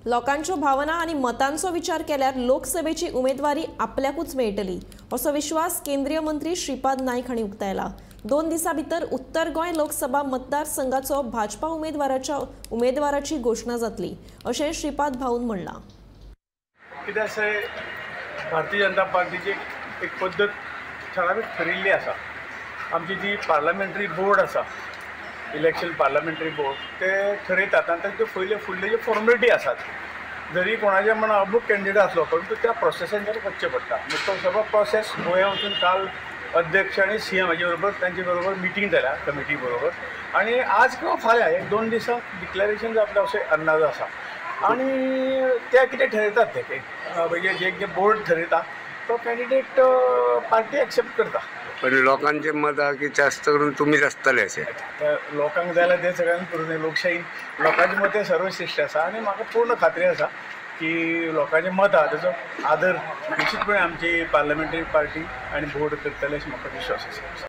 लोकांच्यो भावना आनी मतांचो विचार केल्यार लोकसभेची उमेदवारी आपल्याकूच मेळटली असो विश्वास केंद्रीय मंत्री श्रीपाद नाईक हांणी उक्तायला। 2 दिसां भितर उत्तर गोंय लोकसभा मतदारसंघाचो भाजपा उमेदवाराची घोषणा जातली अशें श्रीपाद भाऊन म्हणलां। कित्याक अशें भारतीय जनता पार्टीची एक पद्दत ठरावीक ठरिल्ली आसा। आमची जी पार्लमेंटरी बोर्ड आसा, इलेक्शन पार्लमेंटरी बोर्ड ते ठरयतात आनी ताचे फुडले जे फॉर्मेलिटी आसात, जरी कोणाचे म्हणा अमूक कॅन्डिडेट आसलो परंतु त्या प्रोसेसांचेर वचचें पडटा। तो सगळो प्रोसेस गोंया वचून काल अध्यक्ष आणि सीएम हाजे बरोबर तांचे बरोबर मिटींग जाल्या कमिटी बरोबर, आणि आज किंवा फाल्यां 1-2 दिसां डिक्लेरेशन जातलें अशें अंदाज आसा। आणि ते कितें ठरयतात ते म्हणजे जे बोर्ड ठरयता तो कॅन्डिडेट पार्टी एक्सेप्ट करता। पण लोकांचे मत की जास्त करून तुम्हीच आसतले अशें लोकांक जाल्यार ते सगळ्यांत करून लोकशाही लोकांचे मत सर्वश्रेष्ठ आसा आणि म्हाका पूर्ण खात्री आसा की लोकांचे मत आहा ताचो आदर निश्चितपणे आमची पार्लमेंटरी पार्टी आणि बोर्ड करतले अशें म्हाका विश्वास आसा।